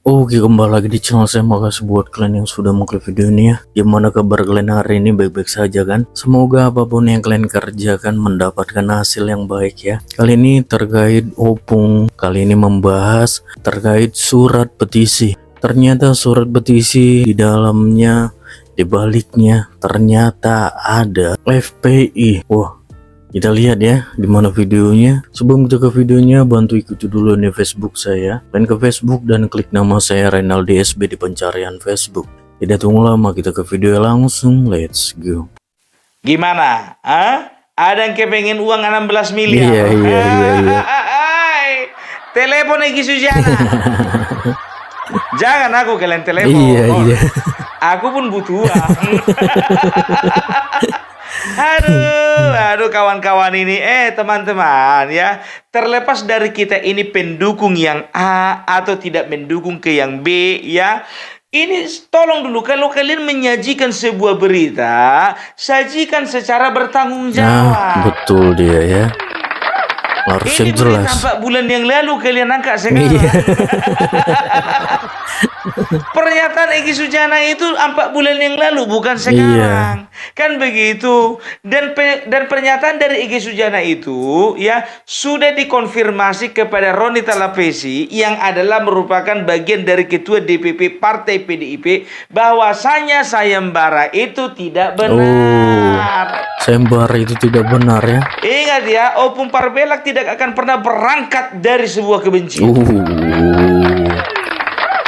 Oke, kembali lagi di channel saya. Makasih buat kalian yang sudah mengklik video ini ya. Gimana kabar kalian hari ini? Baik-baik saja kan? Semoga apapun yang kalian kerjakan mendapatkan hasil yang baik ya. Kali ini terkait Opung. Kali ini membahas terkait surat petisi. Ternyata surat petisi di dalamnya, di baliknya ternyata ada FPI. Wah, kita lihat ya di mana videonya. Sebelum kita ke videonya, bantu ikuti dulu nih Facebook saya. Kalian ke Facebook dan klik nama saya Renaldi SB di pencarian Facebook. Tidak tunggu lama, kita ke video langsung. Let's go. Gimana? Ada yang kepengen uang 16 miliar? Iya. Telepon Egy Sujana. Jangan aku kalian telepon. Iya. Aku pun butuh uang. Aduh kawan-kawan ini, teman-teman ya. Terlepas dari kita ini pendukung yang A atau tidak mendukung ke yang B ya. Ini tolong dulu, kalau kalian menyajikan sebuah berita, sajikan secara bertanggung jawab. Nah, betul dia ya. Harus Ini yang jelas. berita 4 bulan yang lalu kalian angkat sekarang. Iya. Pernyataan Egy Sujana itu 4 bulan yang lalu, bukan sekarang. Kan begitu. Dan pernyataan dari Egy Sujana itu ya sudah dikonfirmasi kepada Roni Talapesi yang adalah merupakan bagian dari ketua DPP Partai PDIP bahwasanya sayembara itu tidak benar. Sayembara itu tidak benar ya. Ingat ya, Opung Parbelak tidak akan pernah berangkat dari sebuah kebencian.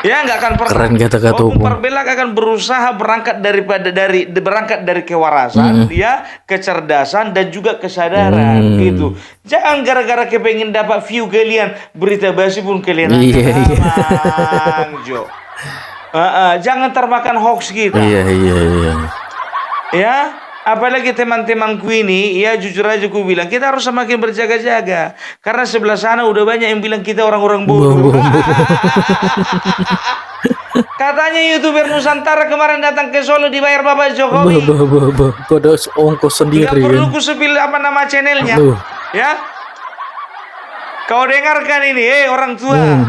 Ya, nggak akan pernah. Keren kata-kata Opung Opung. Parbelak akan berusaha berangkat dari kewarasan, ya, kecerdasan dan juga kesadaran gitu. Jangan gara-gara kepengen dapat view kalian, berita basi pun kalian angkat. Jo. Jangan termakan hoax kita. Iya. Ya. Apalagi teman-temanku ini, ya jujur aja ku bilang, kita harus semakin berjaga-jaga. Karena sebelah sana udah banyak yang bilang kita orang-orang bodoh. Katanya YouTuber Nusantara kemarin datang ke Solo dibayar Bapak Jokowi. Pada ongkos sendiri. Gak perlu ku sepil apa nama channelnya. Ya. Kau dengarkan ini, orang tua.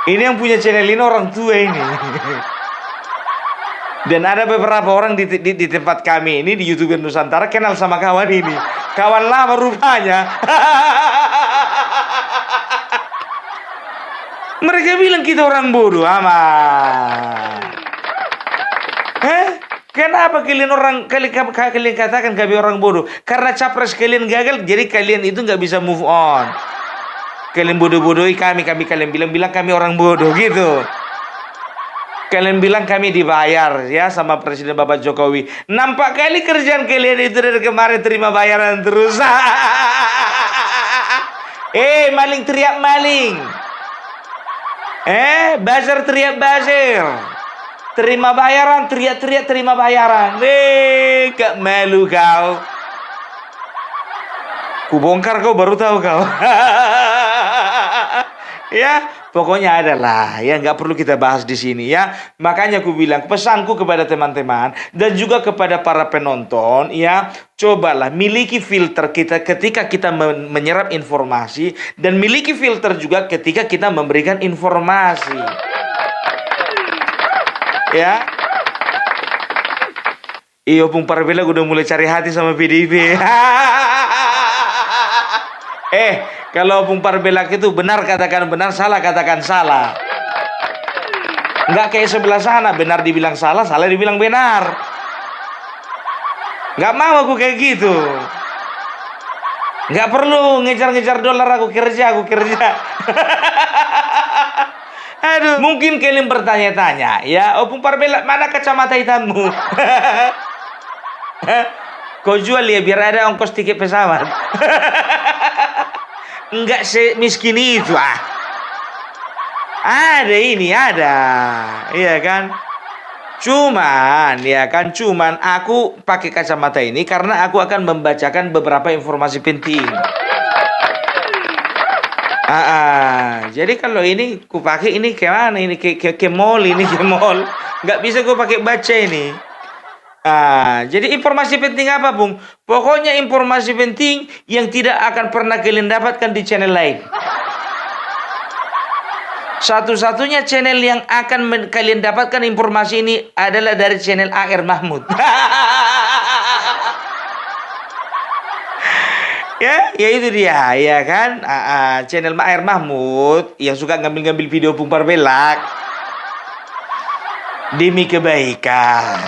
Ini yang punya channel ini orang tua ini. Dan ada beberapa orang di tempat kami ini di YouTuber Nusantara kenal sama kawan ini. Kawan lama rupanya. Mereka bilang kita orang bodoh amat. Kenapa kalian katakan kami orang bodoh? Karena capres kalian gagal, jadi kalian itu nggak bisa move on. Kalian bodoh-bodohi kami kalian bilang kami orang bodoh gitu. Kalian bilang kami dibayar ya sama Presiden Bapak Jokowi. Nampak kali kerjaan kalian itu dari kemarin terima bayaran terus. Maling teriak maling. Buzzer teriak buzzer. Terima bayaran, teriak-teriak terima bayaran. Gak malu kau. Kubongkar kau baru tahu kau. Ya, pokoknya adalah ya nggak perlu kita bahas di sini ya. Makanya aku bilang pesanku kepada teman-teman dan juga kepada para penonton ya, cobalah miliki filter kita ketika kita menyerap informasi dan miliki filter juga ketika kita memberikan informasi. Ya. Opung Parbelak udah mulai cari hati sama PDIP. Kalau Opung Parbelak itu benar katakan benar, salah katakan salah. Nggak kayak sebelah sana, benar dibilang salah, salah dibilang benar. Nggak mau aku kayak gitu. Nggak perlu ngejar-ngejar dolar, aku kerja. Aduh, mungkin kalian bertanya-tanya, ya Opung Parbelak mana kacamata hitammu? Kau jual ya biar ada ongkos tiket pesawat. Enggak semiskin itu Ada iya kan. Cuman aku pakai kacamata ini karena aku akan membacakan beberapa informasi penting. Jadi kalau ini ku pakai ini ke mana ini ke mall ini ke mall. Nggak bisa ku pakai baca ini. Jadi informasi penting apa, Bung? Pokoknya informasi penting yang tidak akan pernah kalian dapatkan di channel lain. Satu-satunya channel yang akan kalian dapatkan informasi ini adalah dari channel AR Mahmud. Ya itu dia, ya kan? Channel AR Mahmud yang suka ngambil-ngambil video Bung Parpelak demi kebaikan.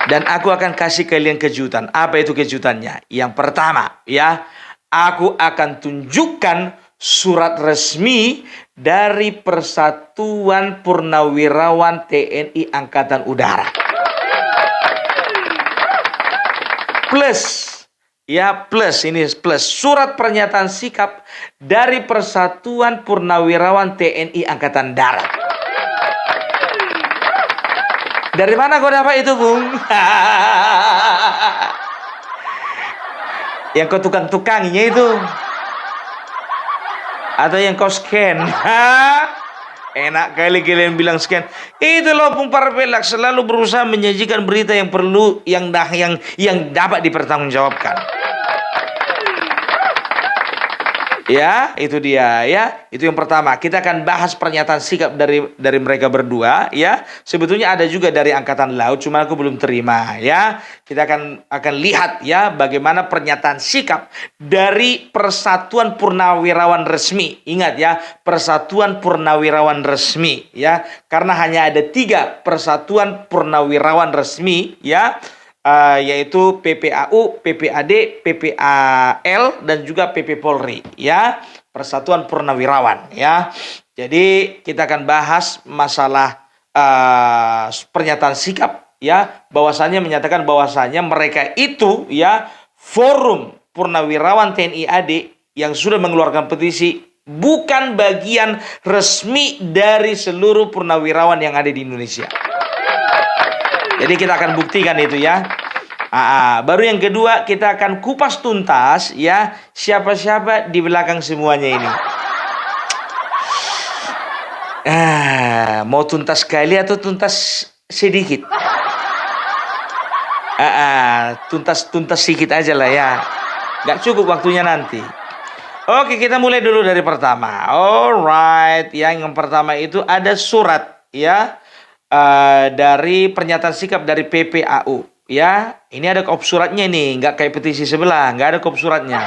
Dan aku akan kasih kalian kejutan. Apa itu kejutannya? Yang pertama, ya, aku akan tunjukkan surat resmi dari Persatuan Purnawirawan TNI Angkatan Udara. Plus, ya, plus ini plus surat pernyataan sikap dari Persatuan Purnawirawan TNI Angkatan Darat. Dari mana kau dapat itu, Bung? Yang kau tukang-tukanginya itu? Atau yang kau scan? Enak kali kalian bilang scan. Itu loh Bung Parpelak selalu berusaha menyajikan berita yang perlu, yang dapat dipertanggungjawabkan. Ya, itu dia, ya. Itu yang pertama. Kita akan bahas pernyataan sikap dari mereka berdua, ya. Sebetulnya ada juga dari Angkatan Laut, cuma aku belum terima, ya. Kita akan lihat, ya, bagaimana pernyataan sikap dari Persatuan Purnawirawan Resmi. Ingat, ya, Persatuan Purnawirawan Resmi, ya. Karena hanya ada 3 Persatuan Purnawirawan Resmi, ya. Yaitu PPAU, PPAD, PPAL, dan juga PP Polri, ya, Persatuan Purnawirawan, ya. Jadi kita akan bahas masalah pernyataan sikap, ya, bahwasanya menyatakan bahwasanya mereka itu, ya, forum Purnawirawan TNI AD yang sudah mengeluarkan petisi bukan bagian resmi dari seluruh purnawirawan yang ada di Indonesia. Jadi kita akan buktikan itu, ya. Baru yang kedua kita akan kupas tuntas, ya, siapa-siapa di belakang semuanya ini. Mau tuntas sekali atau tuntas sedikit? Tuntas sedikit aja lah, ya. Gak cukup waktunya nanti. Oke, kita mulai dulu dari pertama. Alright, yang pertama itu ada surat, ya. Dari pernyataan sikap dari PPAU, ya. Ini ada kop suratnya nih, nggak kayak petisi sebelah, nggak ada kop suratnya.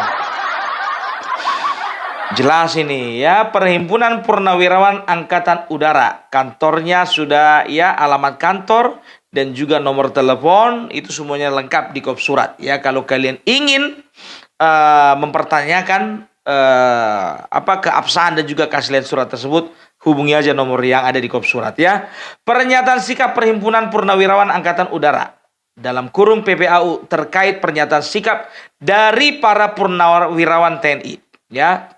Jelas ini, ya, Perhimpunan Purnawirawan Angkatan Udara. Kantornya sudah, ya, alamat kantor dan juga nomor telepon itu semuanya lengkap di kop surat, ya. Kalau kalian ingin mempertanyakan keabsahan dan juga keaslian surat tersebut, hubungi aja nomor yang ada di kop surat, ya. Pernyataan sikap Perhimpunan Purnawirawan Angkatan Udara dalam kurung PPAU terkait pernyataan sikap dari para purnawirawan TNI, ya.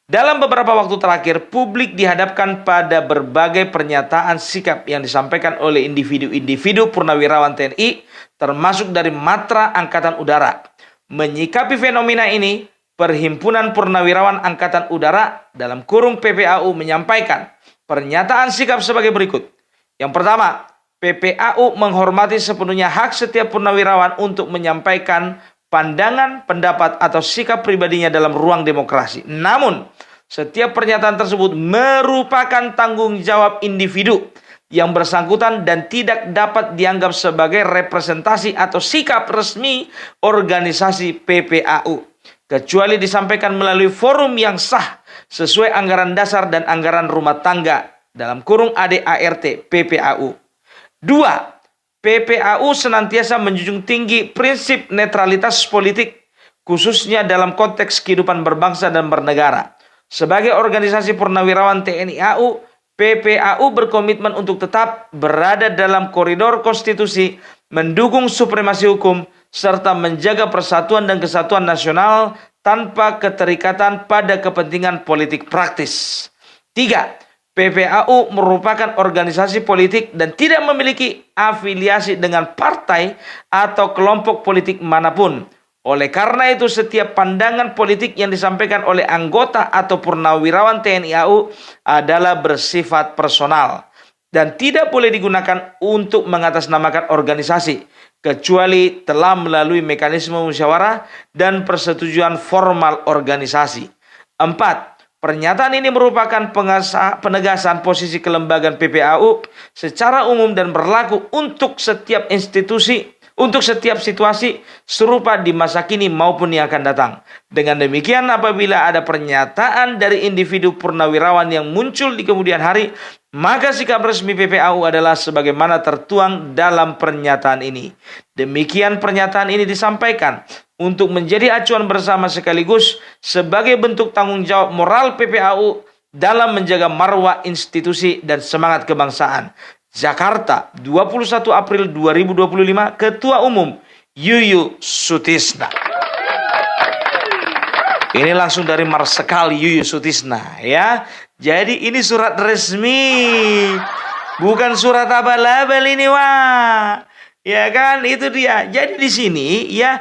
Dalam beberapa waktu terakhir, publik dihadapkan pada berbagai pernyataan sikap yang disampaikan oleh individu-individu purnawirawan TNI, termasuk dari Matra Angkatan Udara. Menyikapi fenomena ini, Perhimpunan Purnawirawan Angkatan Udara dalam kurung PPAU menyampaikan pernyataan sikap sebagai berikut. Yang pertama, PPAU menghormati sepenuhnya hak setiap purnawirawan untuk menyampaikan pandangan, pendapat, atau sikap pribadinya dalam ruang demokrasi. Namun, setiap pernyataan tersebut merupakan tanggung jawab individu yang bersangkutan dan tidak dapat dianggap sebagai representasi atau sikap resmi organisasi PPAU, kecuali disampaikan melalui forum yang sah sesuai anggaran dasar dan anggaran rumah tangga dalam kurung ADART PPAU. 2. PPAU senantiasa menjunjung tinggi prinsip netralitas politik, khususnya dalam konteks kehidupan berbangsa dan bernegara. Sebagai organisasi purnawirawan TNI AU, PPAU berkomitmen untuk tetap berada dalam koridor konstitusi, mendukung supremasi hukum, serta menjaga persatuan dan kesatuan nasional tanpa keterikatan pada kepentingan politik praktis. 3. PPAU merupakan organisasi politik dan tidak memiliki afiliasi dengan partai atau kelompok politik manapun. Oleh karena itu, setiap pandangan politik yang disampaikan oleh anggota atau purnawirawan TNI AU adalah bersifat personal dan tidak boleh digunakan untuk mengatasnamakan organisasi, kecuali telah melalui mekanisme musyawarah dan persetujuan formal organisasi. 4. Pernyataan ini merupakan penegasan posisi kelembagaan PPAU secara umum dan berlaku untuk setiap situasi serupa di masa kini maupun yang akan datang. Dengan demikian, apabila ada pernyataan dari individu purnawirawan yang muncul di kemudian hari, maka sikap resmi PPAU adalah sebagaimana tertuang dalam pernyataan ini. Demikian pernyataan ini disampaikan untuk menjadi acuan bersama sekaligus sebagai bentuk tanggung jawab moral PPAU dalam menjaga marwah institusi dan semangat kebangsaan. Jakarta, 21 April 2025, Ketua Umum Yuyu Sutisna. Ini langsung dari Marsekal Yuyu Sutisna ya. Jadi ini surat resmi, bukan surat abal-abal ini wah. Ya kan, itu dia. Jadi di sini ya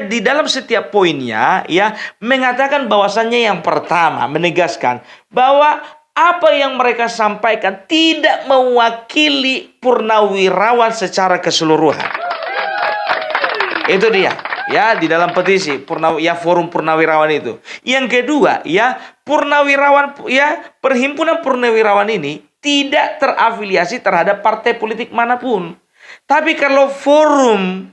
di dalam setiap poinnya ya mengatakan bahwasannya yang pertama menegaskan bahwa apa yang mereka sampaikan tidak mewakili purnawirawan secara keseluruhan. Itu dia ya di dalam petisi forum purnawirawan itu. Yang kedua ya, purnawirawan ya perhimpunan purnawirawan ini tidak terafiliasi terhadap partai politik manapun. Tapi kalau forum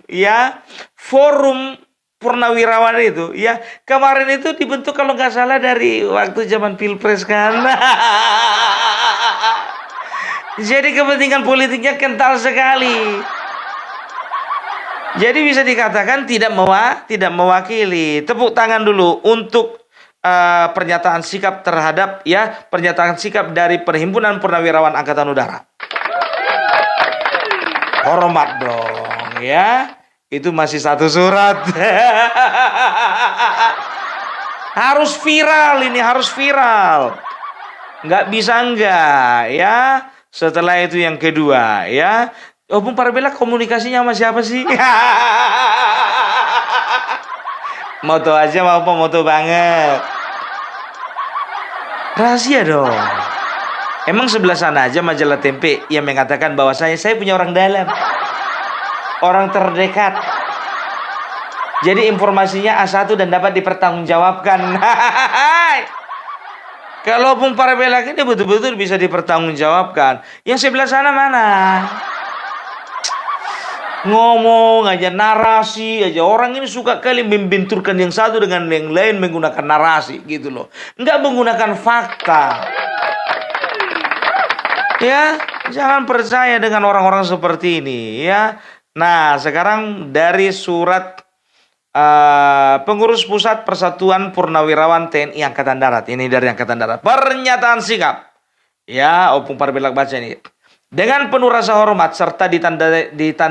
purnawirawan itu ya kemarin itu dibentuk kalau nggak salah dari waktu zaman pilpres kan. Jadi kepentingan politiknya kental sekali. Jadi bisa dikatakan tidak mewakili. Tepuk tangan dulu untuk pernyataan sikap dari Perhimpunan Purnawirawan Angkatan Udara. Hormat dong ya. Itu masih satu surat. Harus viral ini, harus viral. Nggak bisa enggak ya. Setelah itu yang kedua ya. Bung Parabella komunikasinya sama siapa sih? Moto aja mau apa moto banget. Rahasia dong. Emang sebelah sana aja majalah Tempe yang mengatakan bahwa saya punya orang dalam, orang terdekat. Jadi informasinya A1 dan dapat dipertanggungjawabkan. Kalau Bung Parabella ini betul-betul bisa dipertanggungjawabkan. Yang sebelah sana mana? Ngomong aja, narasi aja. Orang ini suka kali membenturkan yang satu dengan yang lain menggunakan narasi gitu loh. Enggak menggunakan fakta. Ya, jangan percaya dengan orang-orang seperti ini ya. Nah, sekarang dari surat pengurus pusat Persatuan Purnawirawan TNI Angkatan Darat. Ini dari Angkatan Darat. Pernyataan sikap. Ya, Opung Parabella baca ini. Dengan penuh rasa hormat serta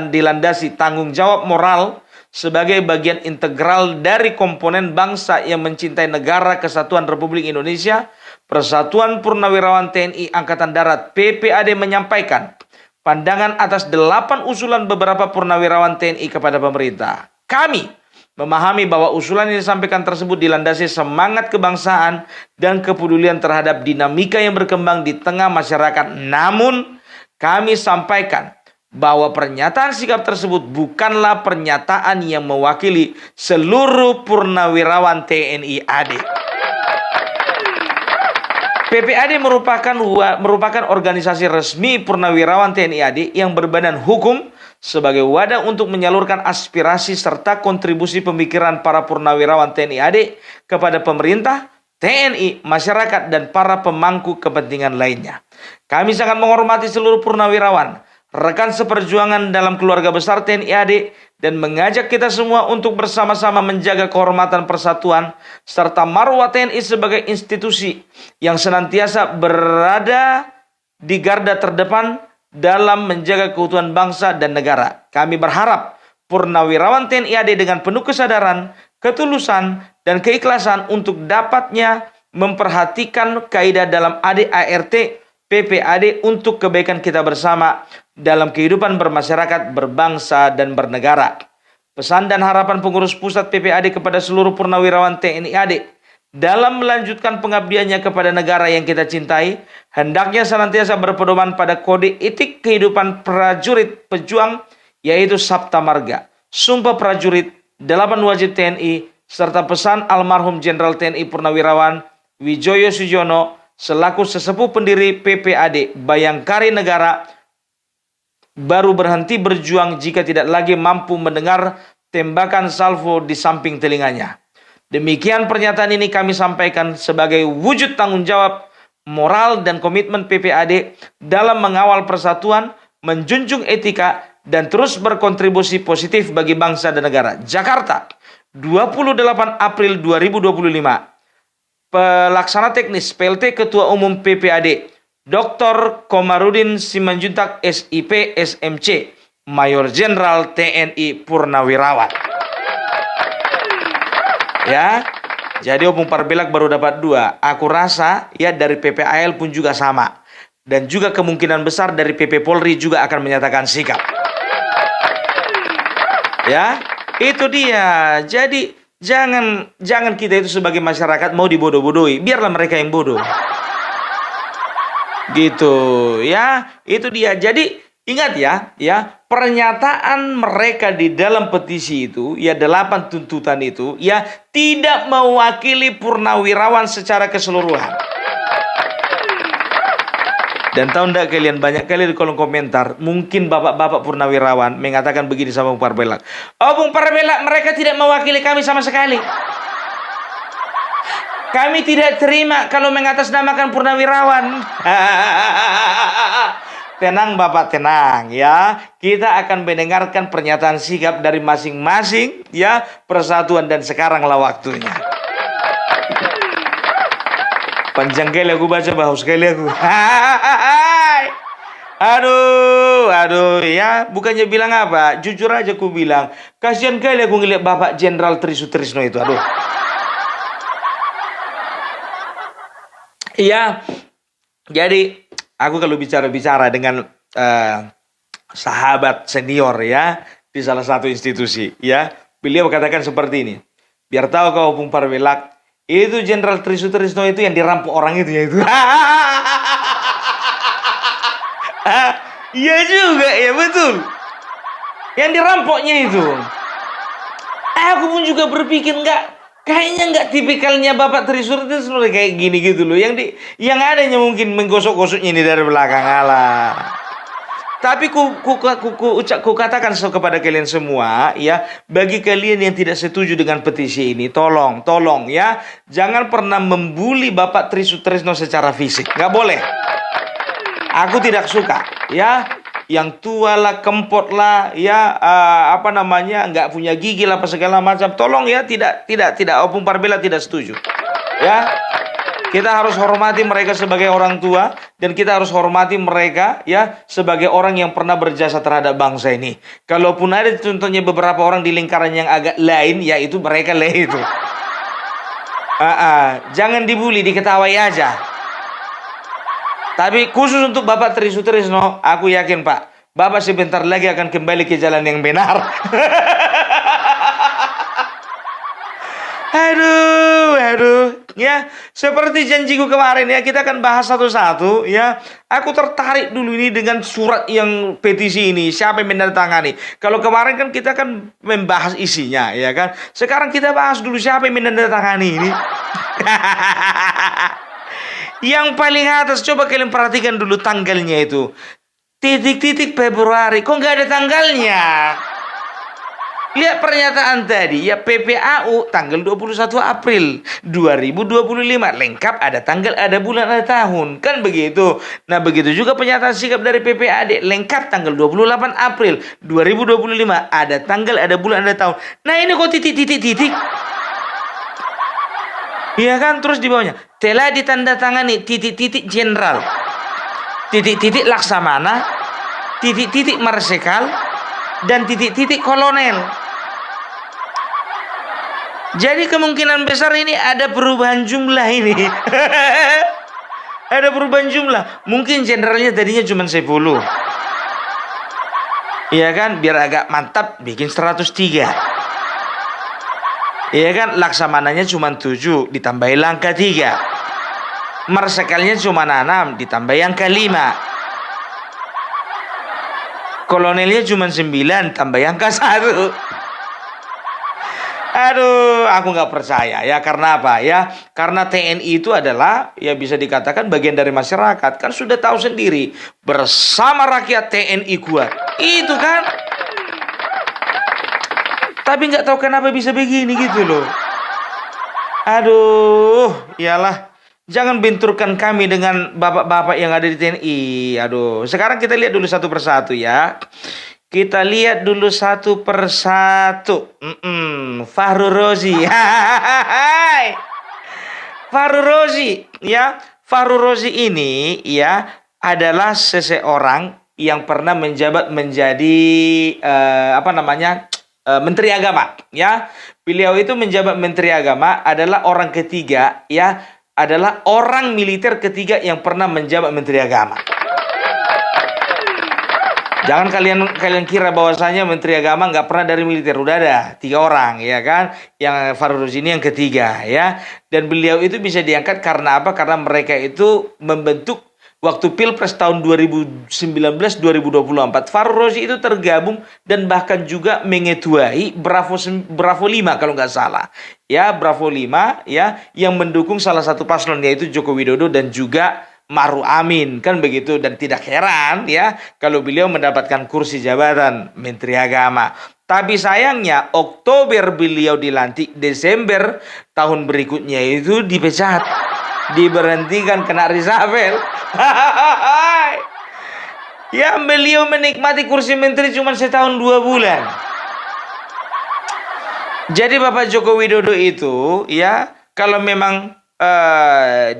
dilandasi tanggung jawab moral sebagai bagian integral dari komponen bangsa yang mencintai negara kesatuan Republik Indonesia, Persatuan Purnawirawan TNI Angkatan Darat PPAD menyampaikan pandangan atas 8 usulan beberapa purnawirawan TNI kepada pemerintah. Kami memahami bahwa usulan yang disampaikan tersebut dilandasi semangat kebangsaan dan kepedulian terhadap dinamika yang berkembang di tengah masyarakat. Namun, kami sampaikan bahwa pernyataan sikap tersebut bukanlah pernyataan yang mewakili seluruh purnawirawan TNI AD. PPAD merupakan organisasi resmi purnawirawan TNI AD yang berbadan hukum sebagai wadah untuk menyalurkan aspirasi serta kontribusi pemikiran para purnawirawan TNI AD kepada pemerintah, TNI, masyarakat, dan para pemangku kepentingan lainnya. Kami sangat menghormati seluruh purnawirawan, rekan seperjuangan dalam keluarga besar TNI AD, dan mengajak kita semua untuk bersama-sama menjaga kehormatan persatuan serta marwah TNI sebagai institusi yang senantiasa berada di garda terdepan dalam menjaga keutuhan bangsa dan negara. Kami berharap purnawirawan TNI AD dengan penuh kesadaran, ketulusan, dan keikhlasan untuk dapatnya memperhatikan kaidah dalam ADART PPAD untuk kebaikan kita bersama dalam kehidupan bermasyarakat, berbangsa, dan bernegara. Pesan dan harapan pengurus pusat PPAD kepada seluruh purnawirawan TNI AD dalam melanjutkan pengabdiannya kepada negara yang kita cintai, hendaknya senantiasa berpedoman pada kode etik kehidupan prajurit pejuang, yaitu Sabta Marga, Sumpah Prajurit, 8 Wajib TNI, serta pesan almarhum Jenderal TNI Purnawirawan Wijoyo Sujono selaku sesepuh pendiri PPAD Bayangkari Negara baru berhenti berjuang jika tidak lagi mampu mendengar tembakan salvo di samping telinganya. Demikian pernyataan ini kami sampaikan sebagai wujud tanggung jawab moral dan komitmen PPAD dalam mengawal persatuan, menjunjung etika, dan terus berkontribusi positif bagi bangsa dan negara. Jakarta, 28 April 2025. Pelaksana teknis PLT Ketua Umum PPAD, Dr. Komarudin Simanjuntak SIP SMC, Mayor Jenderal TNI Purnawirawan. Ya, jadi Opung Parbelak baru dapat 2. Aku rasa ya dari PPAL pun juga sama. Dan juga kemungkinan besar dari PP Polri juga akan menyatakan sikap. Ya, itu dia. Jadi jangan kita itu sebagai masyarakat mau dibodoh-bodohi. Biarlah mereka yang bodoh. Gitu ya, itu dia. Jadi ingat ya, pernyataan mereka di dalam petisi itu, ya 8 tuntutan itu, ya tidak mewakili purnawirawan secara keseluruhan. Dan tahu enggak kalian, banyak kali di kolom komentar, mungkin bapak-bapak purnawirawan mengatakan begini sama Bung Parbelak. Oh Bung Parbelak, mereka tidak mewakili kami sama sekali. Kami tidak terima kalau mengatasnamakan purnawirawan. Tenang Bapak, tenang ya. Kita akan mendengarkan pernyataan sikap dari masing-masing ya, persatuan, dan sekaranglah waktunya. Panjang kali aku baca, bahaus sekali aku. Aduh ya, bukannya bilang apa, jujur aja aku bilang, kasihan kali aku ngeliat Bapak Jenderal Trisutrisno itu, aduh. Iya, jadi aku kalau bicara dengan sahabat senior ya di salah satu institusi ya, beliau katakan seperti ini. Biar tahu kau Opung Parbelak, itu Jenderal Trisutrisno itu yang dirampok orang itu ya itu. Iya juga ya, betul. Yang dirampoknya itu. Aku pun juga berpikir kayaknya nggak tipikalnya Bapak Trisutrisno kayak gini gitu loh. Yang adanya mungkin menggosok-gosoknya ini dari belakang, alah. Tapi ku katakan kepada kalian semua ya, bagi kalian yang tidak setuju dengan petisi ini, tolong ya, jangan pernah membuli Bapak Trisutrisno secara fisik, nggak boleh. Aku tidak suka ya, yang tua lah, kempot lah, ya nggak punya gigi lah, apa segala macam. Tolong ya, tidak. Opung Parbelak tidak setuju. Ya, kita harus hormati mereka sebagai orang tua, dan kita harus hormati mereka ya sebagai orang yang pernah berjasa terhadap bangsa ini. Kalaupun ada contohnya beberapa orang di lingkaran yang agak lain, ya itu mereka lah itu. Jangan dibully, diketawai aja. Tapi khusus untuk Bapak Trisutrisno, aku yakin Pak, Bapak sebentar lagi akan kembali ke jalan yang benar. Aduh, ya seperti janjiku kemarin ya, kita akan bahas satu-satu ya. Aku tertarik dulu ini dengan surat yang petisi ini, siapa yang menandatangani. Kalau kemarin kan kita kan membahas isinya ya kan. Sekarang kita bahas dulu siapa yang menandatangani ini. Yang paling atas, coba kalian perhatikan dulu tanggalnya itu. Titik-titik Februari, kok nggak ada tanggalnya? Lihat pernyataan tadi ya, PPAU tanggal 21 April 2025, lengkap ada tanggal, ada bulan, ada tahun, kan begitu. Nah begitu juga pernyataan sikap dari PPAD, lengkap tanggal 28 April 2025, ada tanggal, ada bulan, ada tahun. Nah ini kok titik-titik. Iya kan, terus di bawahnya telah ditandatangani titik-titik jenderal, titik-titik laksamana, titik-titik marsikal, dan titik-titik kolonel. Jadi kemungkinan besar ini ada perubahan jumlah ini. Ada perubahan jumlah. Mungkin jenderalnya tadinya cuma 10. Iya kan, biar agak mantap bikin 103. Iya kan, laksamananya cuma 7, ditambahin angka 3. Marsikalnya cuma 6, ditambahin angka 5. Kolonelnya cuma 9, tambah angka 1. Aduh, aku nggak percaya ya. Karena apa ya? Karena TNI itu adalah ya bisa dikatakan bagian dari masyarakat. Kan sudah tahu sendiri, bersama rakyat TNI kuat. Itu kan. Tapi nggak tahu kenapa bisa begini gitu loh. Aduh, iyalah. Jangan benturkan kami dengan bapak-bapak yang ada di TNI. Aduh, sekarang kita lihat dulu satu persatu ya. Kita lihat dulu satu persatu. Fahru Rozi. Hai. Fahru Rozi, ya. Fahru Rozi ini ya adalah seseorang yang pernah menjabat menjadi Menteri Agama, ya. Beliau itu menjabat Menteri Agama, adalah orang ketiga, ya, adalah orang militer ketiga yang pernah menjabat Menteri Agama. Jangan kalian kira bahwasanya Menteri Agama nggak pernah dari militer. Udah ada 3 orang, ya kan? Yang Fahru Rozi ini yang ketiga, ya. Dan beliau itu bisa diangkat karena apa? Karena mereka itu membentuk waktu Pilpres tahun 2019-2024. Fahru Rozi itu tergabung dan bahkan juga mengetuai Bravo 5 kalau nggak salah. Ya, Bravo 5 ya, yang mendukung salah satu paslon yaitu Joko Widodo dan juga Maruf Amin, kan begitu. Dan tidak heran ya kalau beliau mendapatkan kursi jabatan Menteri Agama. Tapi sayangnya Oktober beliau dilantik, Desember tahun berikutnya itu dipecat, diberhentikan, kena reshuffle. Ya, beliau menikmati kursi menteri cuma setahun 2 bulan. Jadi Bapak Joko Widodo itu ya kalau memang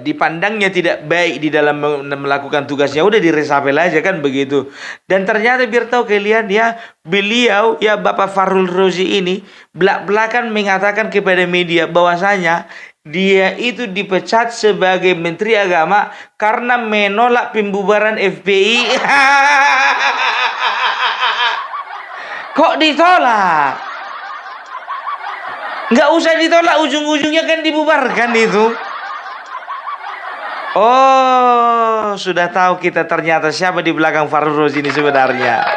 dipandangnya tidak baik di dalam melakukan tugasnya, udah diresapel aja, kan begitu. Dan ternyata biar tahu kalian ya, beliau ya Bapak Fahru Rozi ini belak-belakan mengatakan kepada media bahwasanya dia itu dipecat sebagai Menteri Agama karena menolak pembubaran FPI. Kok ditolak? Nggak usah ditolak, ujung-ujungnya kan dibubarkan itu. Oh, sudah tahu kita ternyata siapa di belakang Fahru Rozi ini sebenarnya.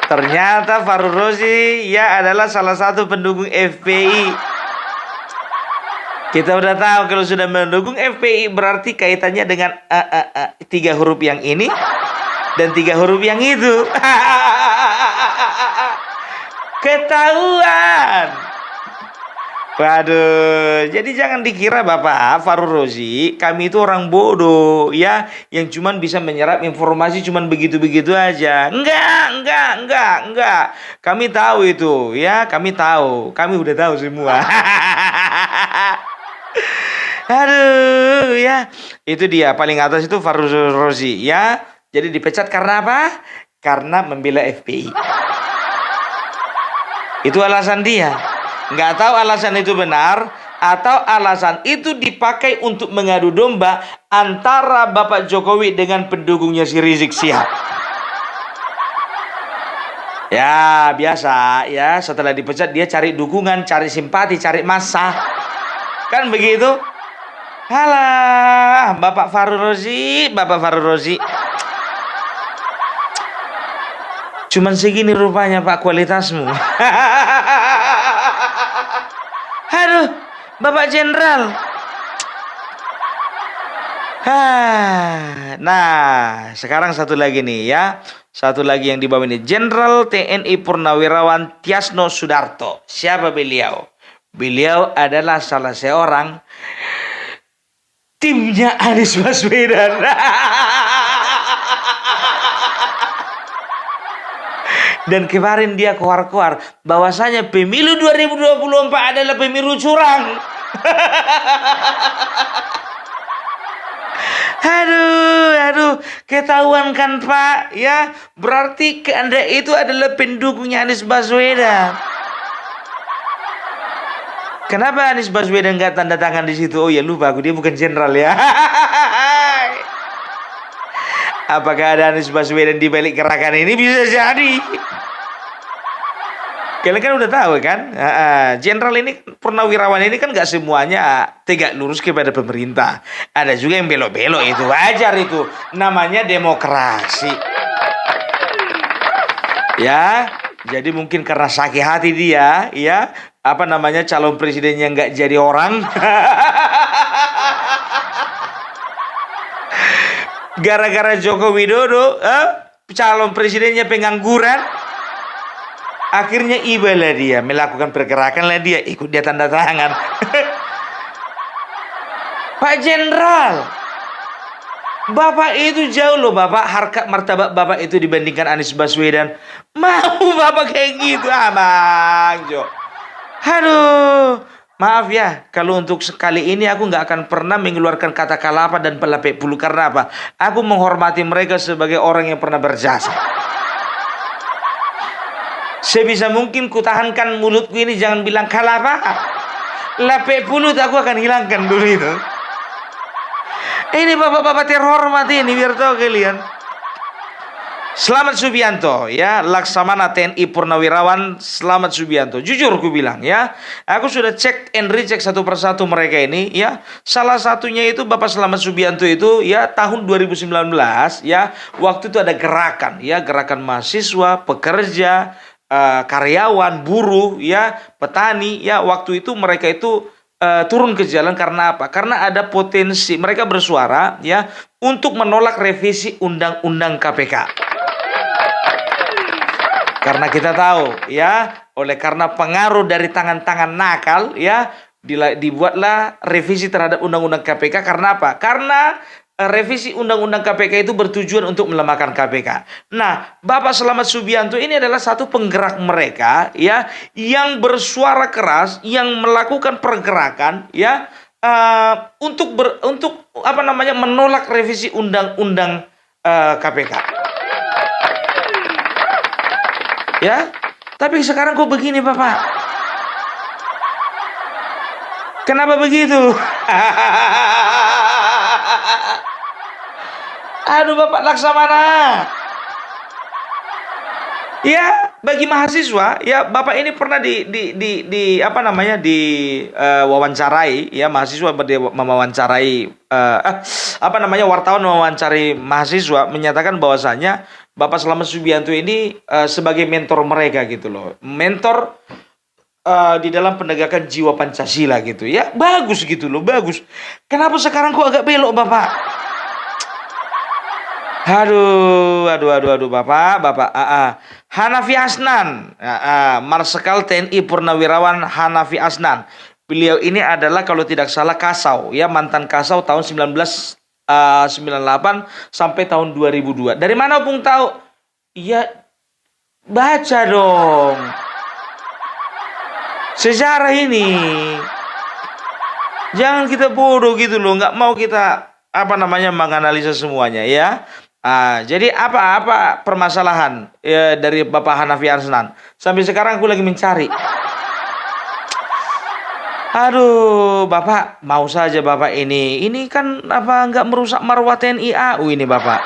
Ternyata Fahru Rozi ya adalah salah satu pendukung FPI. Kita udah tahu kalau sudah mendukung FPI berarti kaitannya dengan 3 huruf yang ini dan 3 huruf yang itu. Ketahuan. Waduh, jadi jangan dikira Bapak Fahru Rozi kami itu orang bodoh ya, yang cuman bisa menyerap informasi cuman begitu-begitu aja. Enggak. Kami tahu itu ya, kami tahu. Kami udah tahu semua. Aduh ya, itu dia paling atas itu Fahru Rozi ya. Jadi dipecat karena apa? Karena membela FPI. Itu alasan dia. Nggak tahu alasan itu benar atau alasan itu dipakai untuk mengadu domba antara Bapak Jokowi dengan pendukungnya si Rizik Syihab. Ya biasa ya, setelah dipecat dia cari dukungan, cari simpati, cari massa, kan begitu. Halah, Bapak Fahru Rozi, cuman segini rupanya Pak kualitasmu. Aduh, Bapak Jenderal. Nah, sekarang satu lagi nih ya. Satu lagi yang di bawah ini, Jenderal TNI Purnawirawan Tiasno Sudarto. Siapa beliau? Beliau adalah salah seorang timnya Anies Baswedan. Dan kemarin dia keluar bahwasanya pemilu 2024 adalah pemilu curang. Aduh, ketahuan kan Pak ya, berarti Anda itu adalah pendukungnya Anies Baswedan. Kenapa Anies Baswedan nggak tanda tangan di situ? Oh ya lupa aku, dia bukan jenderal ya. Apakah ada Anies Baswedan di balik gerakan ini? Bisa jadi. Kalian kan udah tahu kan, jenderal ini, purnawirawan ini kan gak semuanya tegak lurus kepada pemerintah. Ada juga yang belok-belok, itu wajar, itu namanya demokrasi. Ya, jadi mungkin karena sakit hati dia, ya, apa namanya, calon presidennya nggak jadi orang. Gara-gara Joko Widodo, calon presidennya pengangguran. Akhirnya ibalah dia, melakukan pergerakan lah dia, ikut dia tanda tangan. Pak Jenderal, Bapak itu jauh loh Bapak, harkat martabat Bapak itu dibandingkan Anies Baswedan. Mau Bapak kayak gitu, Bang Jo. Aduh, maaf ya, kalau untuk sekali ini aku nggak akan pernah mengeluarkan kata kalapa dan pelapek bulu. Karena apa? Aku menghormati mereka sebagai orang yang pernah berjasa. Sebisa mungkin kutahankan mulutku ini jangan bilang kalapa. Lapek bulu aku akan hilangkan dulu itu. Ini bapak-bapak terhormat ini, biar tahu kalian. Selamat Subianto ya, Laksamana TNI Purnawirawan Selamat Subianto. Jujur aku bilang ya, aku sudah cek and recheck satu persatu mereka ini ya. Salah satunya itu Bapak Selamat Subianto itu ya, tahun 2019 ya, waktu itu ada gerakan ya, gerakan mahasiswa, pekerja, karyawan, buruh ya, petani ya. Waktu itu mereka itu turun ke jalan karena apa? Karena ada potensi mereka bersuara ya untuk menolak revisi undang-undang KPK. Karena kita tahu ya, oleh karena pengaruh dari tangan-tangan nakal ya, dibuatlah revisi terhadap undang-undang KPK. Karena apa? Karena revisi undang-undang KPK itu bertujuan untuk melemahkan KPK. Nah, Bapak Selamat Subianto ini adalah satu penggerak mereka ya, yang bersuara keras, yang melakukan pergerakan ya, untuk apa namanya, menolak revisi undang-undang KPK. Ya, tapi sekarang kok begini Bapak? Kenapa begitu? Aduh Bapak Laksamana. Ya, bagi mahasiswa ya, Bapak ini pernah di apa namanya, wawancarai ya, mahasiswa mewawancarai apa namanya, wartawan mewawancari mahasiswa, menyatakan bahwasanya Bapak Selamat Subianto ini sebagai mentor mereka gitu loh. Mentor di dalam penegakan jiwa Pancasila gitu ya. Bagus gitu loh, bagus. Kenapa sekarang kok agak belok Bapak? Aduh Bapak. Hanafi Asnan, Marsikal TNI Purnawirawan Hanafi Asnan. Beliau ini adalah kalau tidak salah Kasau ya, mantan Kasau tahun 1998 sampai tahun 2002. Dari mana Bung tahu? Ya baca dong sejarah ini. Jangan kita bodoh gitu loh, nggak mau kita apa namanya menganalisa semuanya ya. Jadi apa permasalahan ya, dari Bapak Hanafi Asnan? Sampai sekarang aku lagi mencari. Aduh, Bapak mau saja Bapak ini kan apa nggak merusak marwah TNI AU ini Bapak.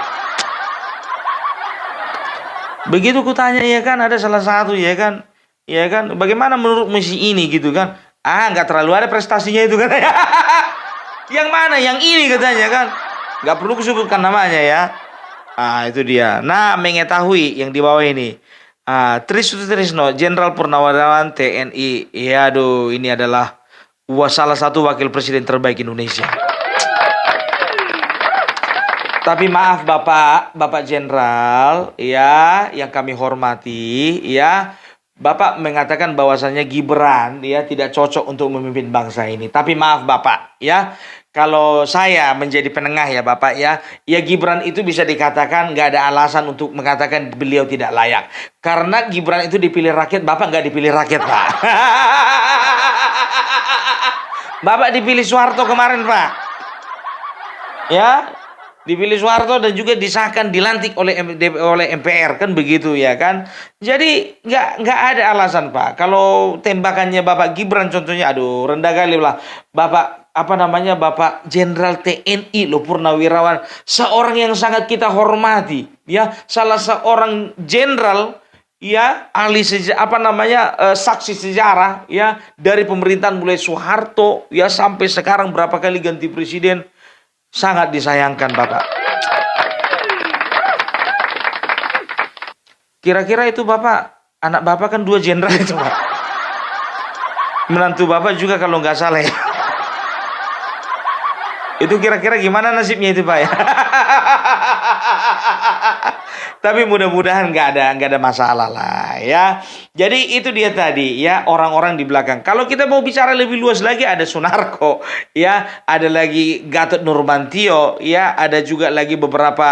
Begitu kutanya ya kan, ada salah satu ya kan, bagaimana menurut misi ini gitu kan? Nggak terlalu ada prestasinya itu kan. Yang mana? Yang ini katanya kan. Nggak perlu kusebutkan namanya ya. Itu dia. Nah, mengetahui yang di bawah ini. Trisno, Jenderal Purnawirawan TNI. Ya, aduh, ini adalah salah satu wakil presiden terbaik Indonesia. Tapi maaf Bapak Jenderal, ya, yang kami hormati, ya, Bapak mengatakan bahwasannya Gibran dia tidak cocok untuk memimpin bangsa ini. Tapi maaf Bapak, ya, kalau saya menjadi penengah ya Bapak ya Gibran itu bisa dikatakan nggak ada alasan untuk mengatakan beliau tidak layak. Karena Gibran itu dipilih rakyat, Bapak nggak dipilih rakyat Pak. Bapak dipilih Soeharto kemarin Pak. Ya, dipilih Soeharto dan juga disahkan, dilantik oleh MPR kan begitu ya kan. Jadi nggak ada alasan Pak. Kalau tembakannya Bapak Gibran contohnya, aduh rendah kali lah. Bapak apa namanya, Bapak Jenderal TNI loh, Purnawirawan, seorang yang sangat kita hormati ya, salah seorang jenderal ya, ahli saksi sejarah ya, dari pemerintahan mulai Soeharto ya sampai sekarang berapa kali ganti presiden. Sangat disayangkan Bapak. Kira-kira itu Bapak, anak Bapak kan 2 jenderal itu Pak. Menantu Bapak juga kalau nggak salah ya. Itu kira-kira gimana nasibnya itu Pak ya? Tapi mudah-mudahan nggak ada masalah lah ya. Jadi itu dia tadi ya, orang-orang di belakang. Kalau kita mau bicara lebih luas lagi, ada Sunarko ya, ada lagi Gatot Nurmantio ya, ada juga lagi beberapa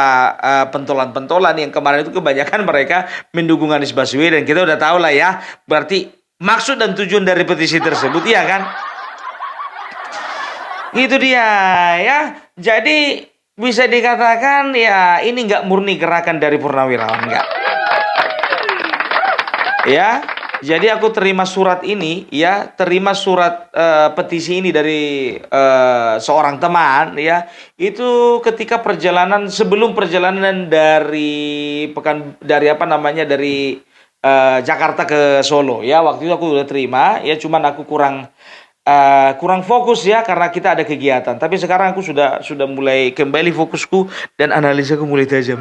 pentolan-pentolan yang kemarin itu kebanyakan mereka mendukung Anies Baswedan. Kita udah tahu lah ya. Berarti maksud dan tujuan dari petisi tersebut ya kan? Itu dia ya. Jadi bisa dikatakan ya ini nggak murni gerakan dari Purnawirawan, nggak. Ya, jadi aku terima surat ini ya, terima surat petisi ini dari seorang teman ya. Itu ketika sebelum perjalanan dari dari Jakarta ke Solo ya. Waktu itu aku udah terima ya, cuman aku kurang fokus ya karena kita ada kegiatan. Tapi sekarang aku sudah mulai kembali fokusku dan analisaku mulai tajam.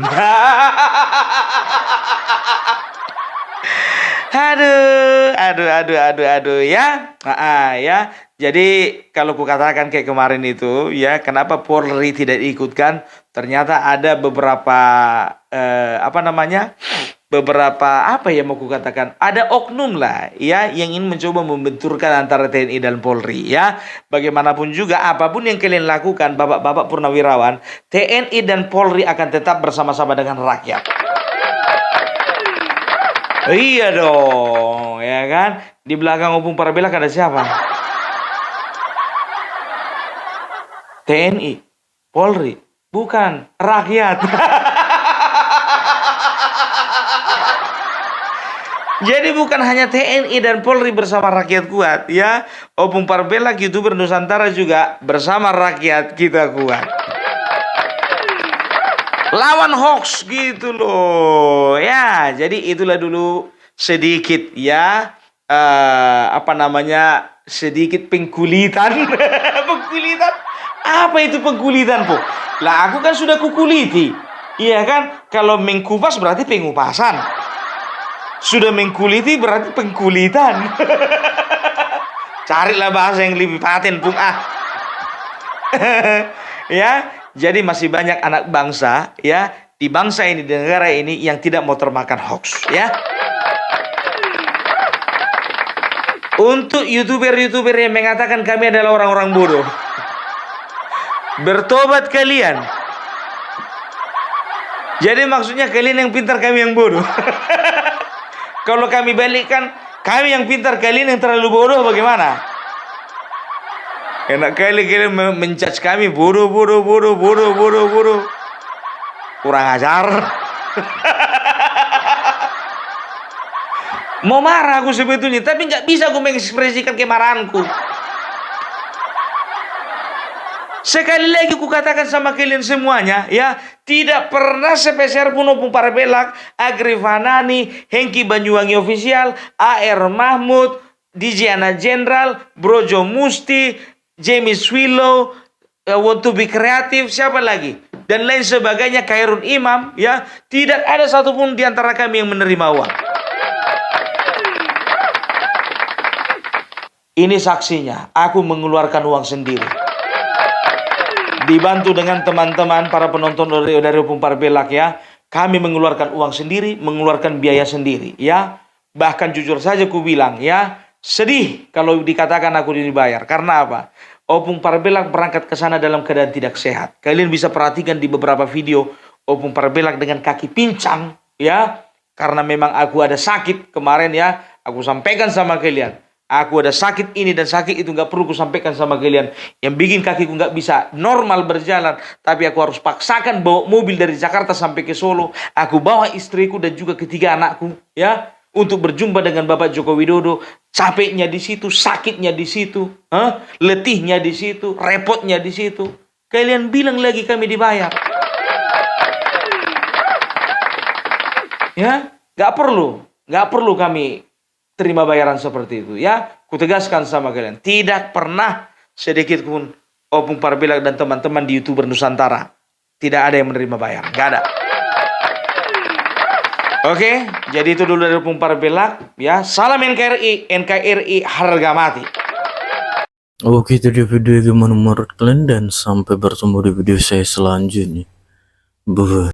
Aduh ya. Ya. Jadi kalau kukatakan kayak kemarin itu ya, kenapa Polri tidak diikutkan? Ternyata ada beberapa mau kukatakan, ada oknum lah ya yang ingin mencoba membenturkan antara TNI dan Polri ya. Bagaimanapun juga apapun yang kalian lakukan Bapak-bapak Purnawirawan, TNI dan Polri akan tetap bersama-sama dengan rakyat. Iya dong ya kan. Di belakang Opung Parbelak ada siapa? TNI, Polri, bukan rakyat. Jadi bukan hanya TNI dan Polri bersama rakyat kuat ya. Opung Parbelak, YouTuber Nusantara juga bersama rakyat kita kuat. Lawan hoax gitu loh. Ya, jadi itulah dulu sedikit ya sedikit pengkulitan. Pengkulitan? Apa itu pengkulitan, Po? Lah aku kan sudah kukuliti. Iya kan? Kalau mengkupas berarti pengupasan. Sudah mengkuliti berarti pengkulitan. Carilah bahasa yang lebih paten, Bung. Ya, jadi masih banyak anak bangsa ya di bangsa ini, di negara ini yang tidak mau termakan hoax ya. Untuk YouTuber-YouTuber yang mengatakan kami adalah orang-orang bodoh, bertobat kalian. Jadi maksudnya kalian yang pintar, kami yang bodoh. Kalau kami balikkan, kami yang pintar, kalian yang terlalu bodoh, bagaimana? Enak kali kalian menjudge kami bodoh. Kurang ajar. Mau marah aku sebetulnya, tapi nggak bisa aku mengekspresikan kemarahanku. Sekali lagi ku katakan sama kalian semuanya ya, tidak pernah sepeser pun Opung Parbelak, Agrif Hanani, Hengki Banyuwangi Official, AR Mahmud, DJ Ana General, Brojo Musti, Jamie Swillow, Want to be Creative, siapa lagi? Dan lain sebagainya, Khairun Imam ya, tidak ada satupun di antara kami yang menerima uang. Ini saksinya, aku mengeluarkan uang sendiri. Dibantu dengan teman-teman para penonton dari Opung Parbelak ya. Kami mengeluarkan uang sendiri, mengeluarkan biaya sendiri ya. Bahkan jujur saja ku bilang ya, sedih kalau dikatakan aku dibayar. Karena apa? Opung Parbelak berangkat ke sana dalam keadaan tidak sehat. Kalian bisa perhatikan di beberapa video Opung Parbelak dengan kaki pincang ya. Karena memang aku ada sakit kemarin ya. Aku sampaikan sama kalian. Aku ada sakit ini dan sakit itu, nggak perlu ku sampaikan sama kalian. Yang bikin kakiku nggak bisa normal berjalan, tapi aku harus paksakan bawa mobil dari Jakarta sampai ke Solo. Aku bawa istriku dan juga ketiga anakku, ya, untuk berjumpa dengan Bapak Joko Widodo. Capeknya di situ, sakitnya di situ, letihnya di situ, repotnya di situ. Kalian bilang lagi kami dibayar, ya? Nggak perlu kami terima bayaran seperti itu ya. Kutegaskan sama kalian, tidak pernah sedikit pun Opung Parbelak dan teman-teman di YouTuber Nusantara tidak ada yang menerima bayar, nggak ada. Oke, jadi itu dulu dari Opung Parbelak ya. Salam NKRI, NKRI harga mati. Oke, itu dia video gimana menurut kalian dan sampai bertemu di video saya selanjutnya. Bye.